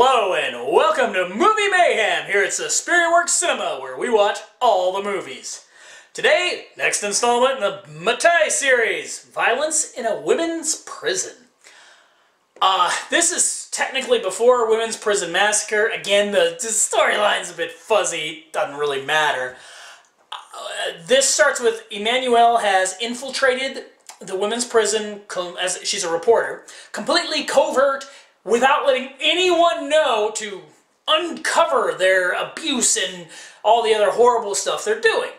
Hello and welcome to Movie Mayhem here at Superiorworks Cinema, where we watch all the movies. Today, next installment in the Mattei series, Violence in a Women's Prison. This is technically before a women's prison massacre. Again, the storyline's a bit fuzzy, doesn't really matter. This starts with Emmanuelle has infiltrated the women's prison, as she's a reporter, completely covert, without letting anyone know, to uncover their abuse and all the other horrible stuff they're doing.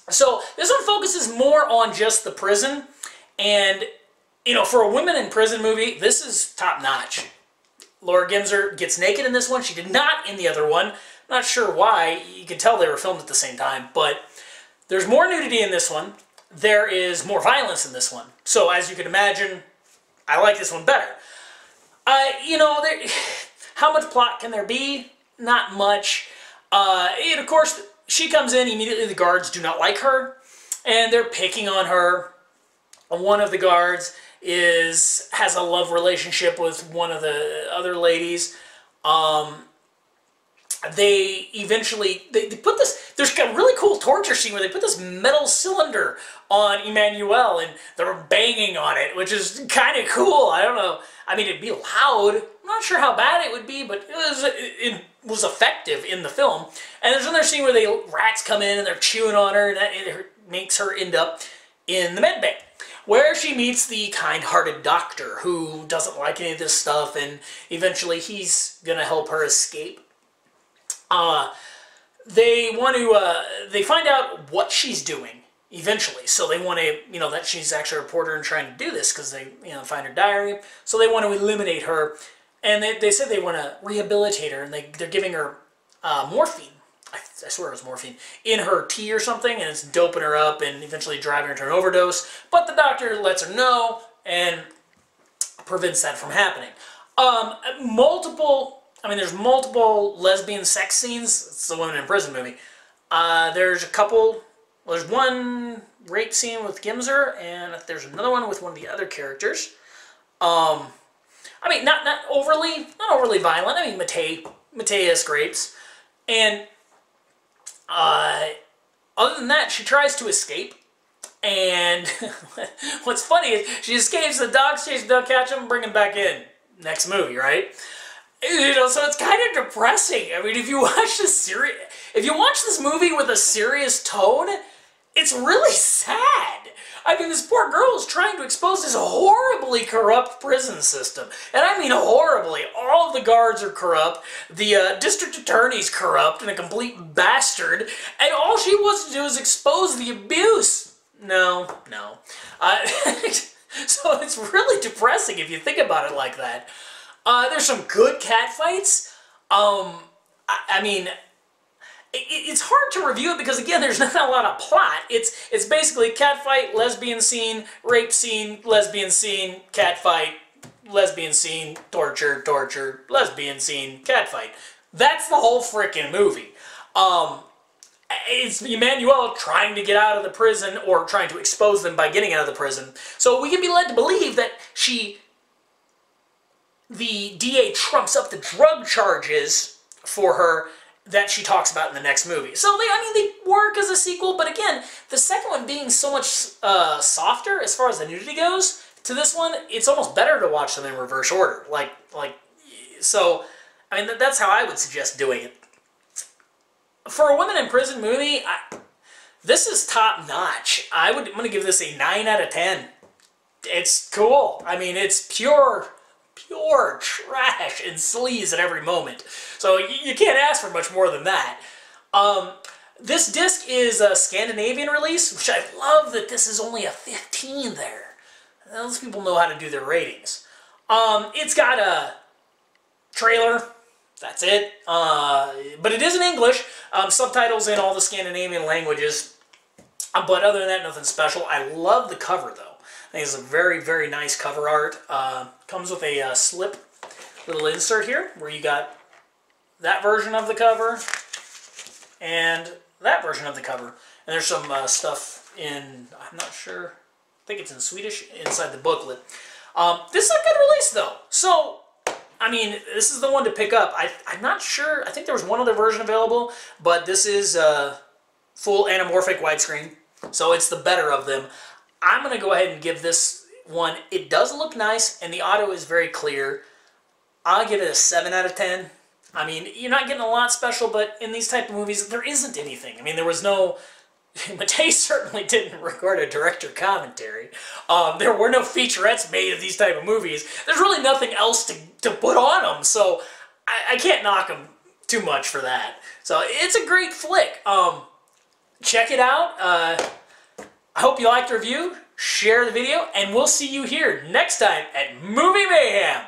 So this one focuses more on just the prison, and you know, for a women in prison movie, this is top notch. Laura Gimser gets naked in this one. She did not in the other one. Not sure why. You can tell they were filmed at the same time, but there's more nudity in this one. There is more violence in this one. So as you can imagine, I like this one better. You know, how much plot can there be? Not much. And of course, she comes in, immediately the guards do not like her, and they're picking on her. One of the guards has a love relationship with one of the other ladies. They eventually, they put this, there's a really cool torture scene where they put this metal cylinder on Emmanuelle and they're banging on it, which is kind of cool. I don't know. I mean, it'd be loud. I'm not sure how bad it would be, but it was effective in the film. And there's another scene where rats come in and they're chewing on her, and it makes her end up in the med bay, where she meets the kind-hearted doctor who doesn't like any of this stuff, and eventually he's gonna help her escape. They find out what she's doing eventually, so they want to, you know, that she's actually a reporter and trying to do this because they, you know, find her diary, so they want to eliminate her, and they said they want to rehabilitate her, and they're giving her morphine. I swear it was morphine in her tea or something, and it's doping her up and eventually driving her to an overdose. But the doctor lets her know and prevents that from happening. There's multiple lesbian sex scenes. It's a women in prison movie. There's one rape scene with Gimser, and there's another one with one of the other characters. I mean, not overly violent. I mean, Mattei escapes, and other than that, she tries to escape. And what's funny is she escapes. The dogs chase him, they'll catch him, and bring him back in. Next movie, right? You know, so it's kind of depressing. I mean, if you watch this movie with a serious tone, it's really sad. I mean, this poor girl is trying to expose this horribly corrupt prison system. And I mean horribly. All of the guards are corrupt. The district attorney's corrupt and a complete bastard. And all she wants to do is expose the abuse. No. So it's really depressing if you think about it like that. There's some good cat fights. I mean, it's hard to review it because, again, there's not a lot of plot. It's basically cat fight, lesbian scene, rape scene, lesbian scene, cat fight, lesbian scene, torture, lesbian scene, cat fight. That's the whole frickin' movie. It's Emmanuelle trying to get out of the prison, or trying to expose them by getting out of the prison. So we can be led to believe that the DA trumps up the drug charges for her that she talks about in the next movie. So they work as a sequel, but again, the second one being so much softer as far as the nudity goes to this one, it's almost better to watch them in reverse order. So, I mean, that's how I would suggest doing it. For a women in prison movie, this is top notch. I'm going to give this a 9 out of 10. It's cool. I mean, it's pure trash and sleaze at every moment. So you can't ask for much more than that. This disc is a Scandinavian release, which I love that this is only a 15 there. Those people know how to do their ratings. It's got a trailer. That's it. But it is in English. Subtitles in all the Scandinavian languages. But other than that, nothing special. I love the cover, though. I think it's a very, very nice cover art. Comes with a slip little insert here, where you got that version of the cover and that version of the cover. And there's some stuff in, I'm not sure, I think it's in Swedish, inside the booklet. This is a good release, though. So I mean, this is the one to pick up. I'm not sure. I think there was one other version available, but this is full anamorphic widescreen, so it's the better of them. I'm going to go ahead and give this one, it does look nice, and the audio is very clear. I'll give it a 7 out of 10. I mean, you're not getting a lot special, but in these type of movies, there isn't anything. I mean, there was no... Mattei certainly didn't record a director commentary. There were no featurettes made of these type of movies. There's really nothing else to put on them, so I can't knock them too much for that. So it's a great flick. Check it out. I hope you liked the review. Share the video, and we'll see you here next time at Movie Mayhem.